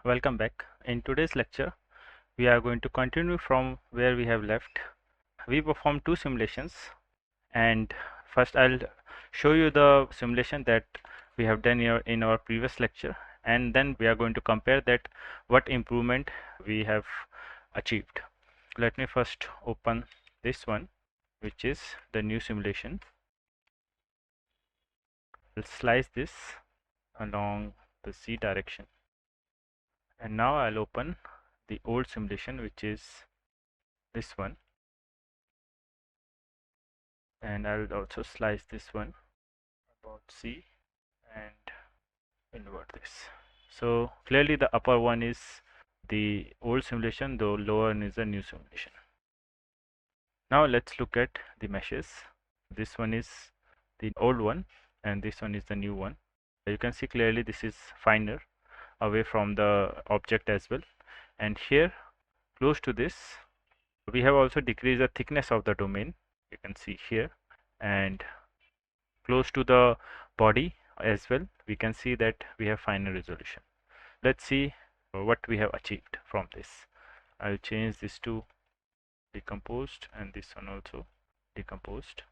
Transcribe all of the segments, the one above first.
Welcome back. In today's lecture, we are going to continue from where we have left. We performed two simulations, and first I'll show you the simulation that we have done in our previous lecture, and then we are going to compare that what improvement we have achieved. Let me first open this one, which is the new simulation. I'll slice this along the Z direction. And now I'll open the old simulation, which is this one, and I'll also slice this one about C and invert this. So clearly the upper one is the old simulation, though lower one is the new simulation. Now let's look at the meshes. This one is the old one and this one is the new one. You can see clearly this is finer away from the object as well, and here close to this we have also decreased the thickness of the domain, you can see here, and close to the body as well we can see that we have finer resolution. Let's see what we have achieved from this. I'll change this to decomposed and this one also decomposed.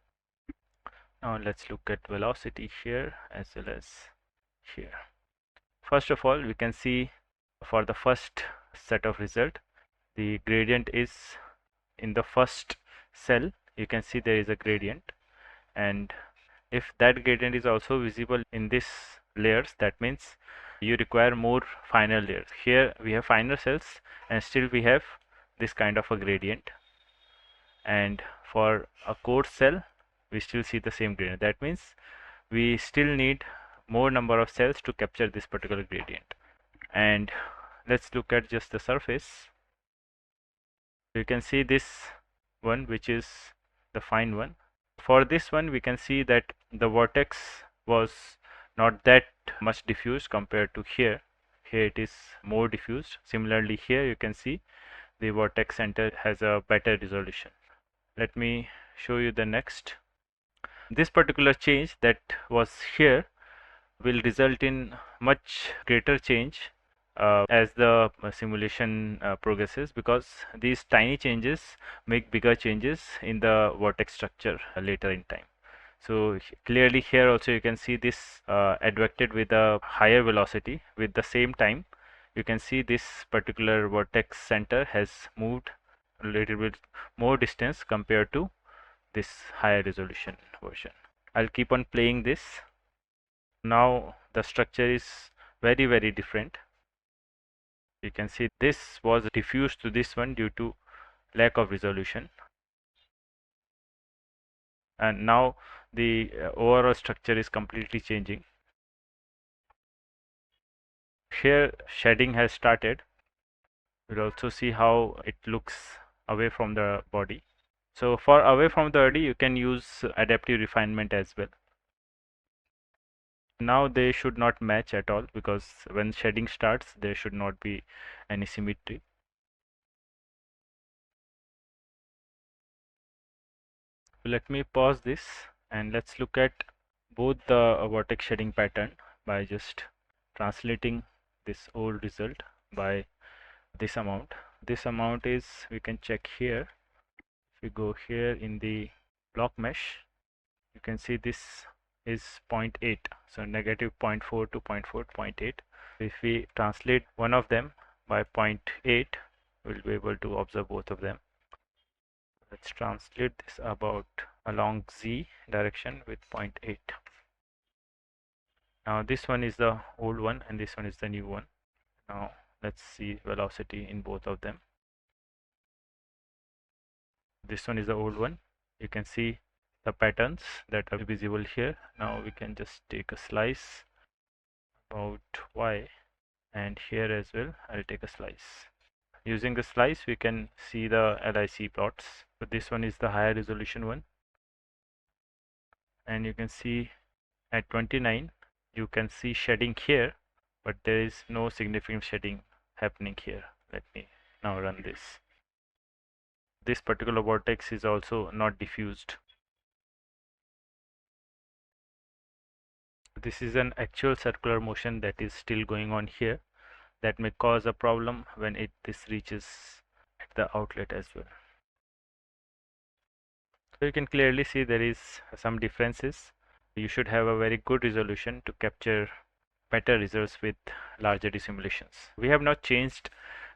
Now let's look at velocity here as well as here. First of all, we can see for the first set of result, the gradient is in the first cell. You can see there is a gradient, and if that gradient is also visible in this layers, that means you require more finer layers. Here we have finer cells and still we have this kind of a gradient, and for a coarse cell we still see the same gradient. That means we still need more number of cells to capture this particular gradient. And let's look at just the surface. You can see this one, which is the fine one. For this one we can see that the vortex was not that much diffused compared to here. Here it is more diffused. Similarly here you can see the vortex center has a better resolution. Let me show you the next. This particular change that was here will result in much greater change as the simulation progresses, because these tiny changes make bigger changes in the vortex structure later in time. So clearly here also you can see this advected with a higher velocity. With the same time you can see this particular vortex center has moved a little bit more distance compared to this higher resolution version. I'll keep on playing this. Now the structure is very different. You can see this was diffused to this one due to lack of resolution, and now the overall structure is completely changing. Here shading has started. We'll also see how it looks away from the body. So for away from the body you can use adaptive refinement as well. Now they should not match at all, because when shading starts there should not be any symmetry. Let me pause this and let's look at both the vortex shading pattern by just translating this old result by this amount. This amount is, we can check here. If we go here in the block mesh, you can see this is 0.8, so negative 0.4 to 0.4, 0.8. If we translate one of them by 0.8, we'll be able to observe both of them. Let's translate this about along Z direction with 0.8. Now this one is the old one and this one is the new one. Now let's see velocity in both of them. This one is the old one. You can see the patterns that are visible here. Now we can just take a slice about Y, and here as well I'll take a slice. Using the slice we can see the LIC plots. So this one is the higher resolution one, and you can see at 29 you can see shedding here, but there is no significant shedding happening here. Let me now run this. This particular vortex is also not diffused. This is an actual circular motion that is still going on here, that may cause a problem when this reaches at the outlet as well. So you can clearly see there is some differences. You should have a very good resolution to capture better results with large eddy simulations. We have not changed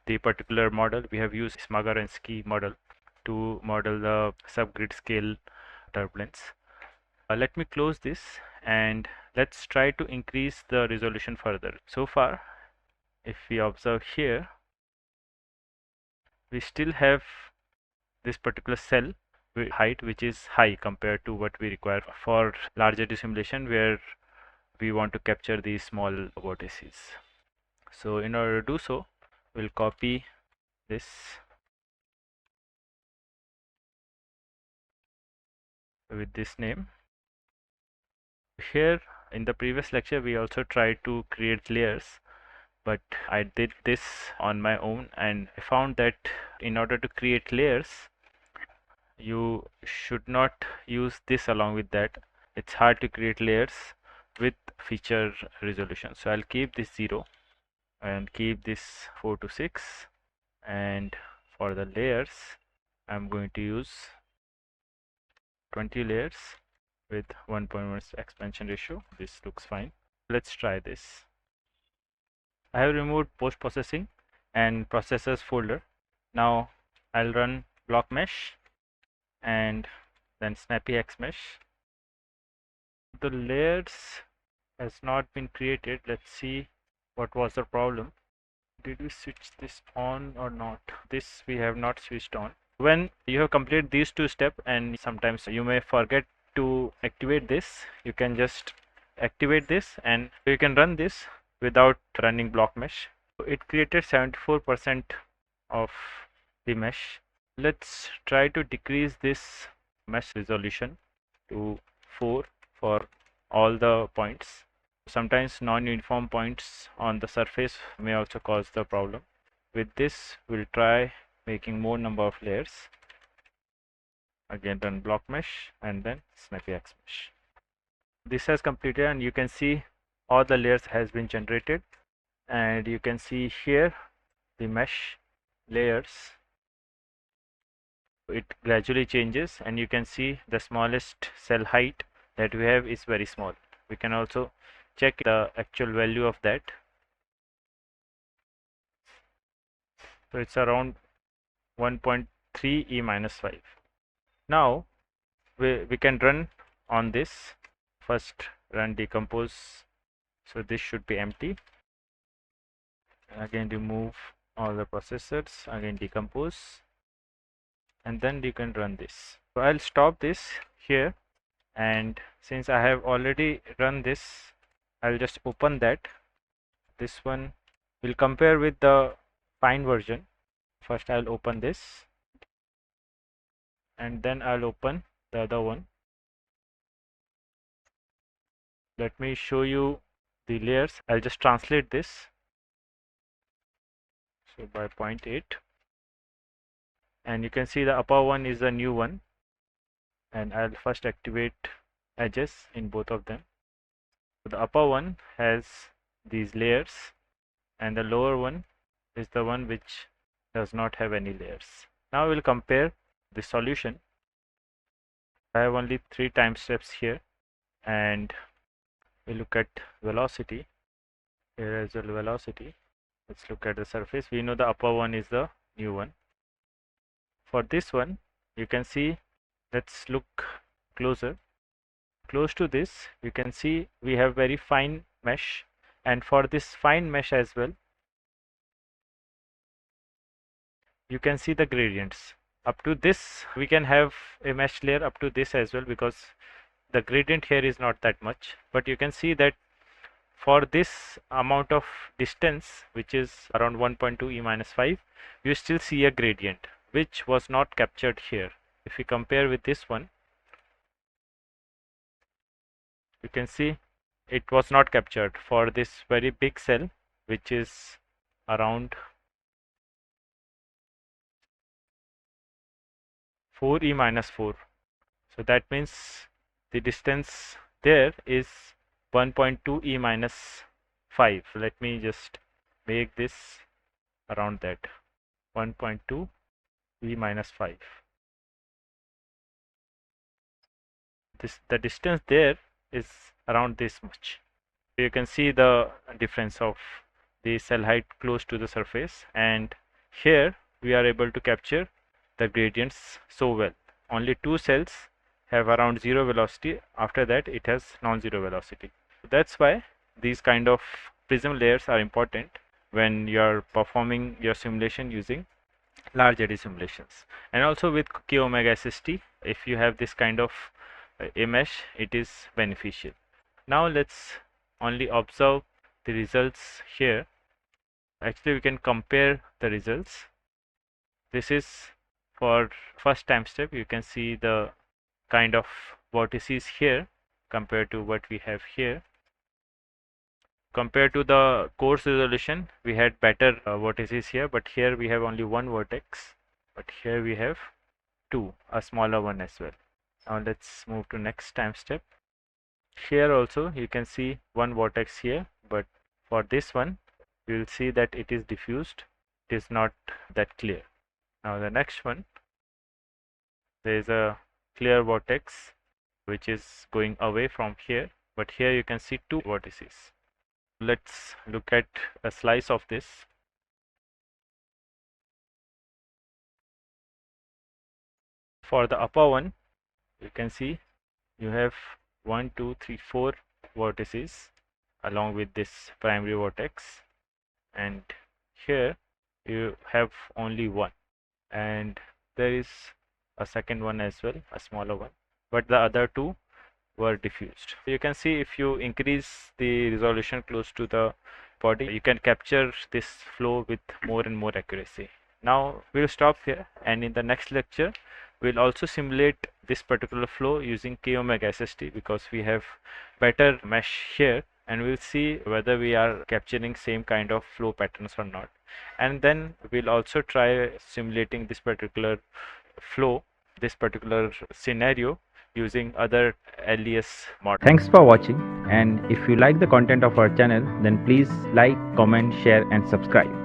the particular model. We have used Smagorinsky model to model the subgrid-scale turbulence. Let me close this and let's try to increase the resolution further. So far, if we observe here, we still have this particular cell height which is high compared to what we require for large eddy simulation, where we want to capture these small vortices. So in order to do so, we'll copy this with this name. Here in the previous lecture we also tried to create layers, but I did this on my own and I found that in order to create layers you should not use this along with that. It's hard to create layers with feature resolution. So I'll keep this 0 and keep this 4 to 6, and for the layers I'm going to use 20 layers with 1.1 expansion ratio. This looks fine. Let's try this. I have removed post processing and processors folder. Now I'll run block mesh and then snappyHexMesh. The layers has not been created. Let's see what was the problem. Did we switch this on or not? This we have not switched on. When you have completed these two steps, and sometimes you may forget to activate this, you can just activate this and you can run this without running block mesh. It created 74% of the mesh. Let's try to decrease this mesh resolution to 4 for all the points. Sometimes non-uniform points on the surface may also cause the problem. With this, we'll try making more number of layers. Again, run block mesh and then snappyHexMesh. This has completed and you can see all the layers has been generated, and you can see here the mesh layers. It gradually changes and you can see the smallest cell height that we have is very small. We can also check the actual value of that. So it's around 1.3 e minus 5. Now we can run on this. First run decompose, so this should be empty. Again remove all the processors, again decompose, and then you can run this. So I'll stop this here, and since I have already run this, I'll just open that. This one will compare with the fine version. First I'll open this and then I'll open the other one. Let me show you the layers. I'll just translate this. So by 0.8, and you can see the upper one is the new one, and I'll first activate edges in both of them. So the upper one has these layers and the lower one is the one which does not have any layers. Now we'll compare the solution. I have only 3 time steps here, and we look at velocity. Here is the velocity. Let's look at the surface. We know the upper one is the new one. For this one, you can see, let's look closer. Close to this, you can see we have very fine mesh, and for this fine mesh as well, you can see the gradients. Up to this, we can have a mesh layer up to this as well, because the gradient here is not that much, but you can see that for this amount of distance, which is around 1.2 e minus 5, you still see a gradient which was not captured here. If we compare with this one, you can see it was not captured for this very big cell, which is around 4 e minus 4. So that means the distance there is 1.2 e minus 5. Let me just make this around that 1.2 v minus 5. The distance there is around this much. You can see the difference of the cell height close to the surface, and here we are able to capture the gradients so well. Only two cells have around 0 velocity. After that it has non-zero velocity. That's why these kind of prism layers are important when you are performing your simulation using large eddy simulations. And also with k omega SST, if you have this kind of a mesh, it is beneficial. Now let's only observe the results here. Actually we can compare the results. This is for first time step. You can see the kind of vortices here compared to what we have here. Compared to the coarse resolution, we had better vortices here, but here we have only one vortex, but here we have two, a smaller one as well. Now let's move to next time step. Here also you can see one vortex here, but for this one you will see that it is diffused. It is not that clear. Now the next one, there is a clear vortex which is going away from here, but here you can see two vortices. Let's look at a slice of this. For the upper one, you can see you have 1, 2, 3, 4 vortices along with this primary vortex, and here you have only one, and there is a second one as well, a smaller one, but the other two were diffused. You can see if you increase the resolution close to the body, you can capture this flow with more and more accuracy. Now we'll stop here, and in the next lecture we'll also simulate this particular flow using k omega SST, because we have better mesh here, and we'll see whether we are capturing same kind of flow patterns or not. And then we'll also try simulating this particular flow, this particular scenario, using other LES models. Thanks for watching, and if you like the content of our channel, then please like, comment, share and subscribe.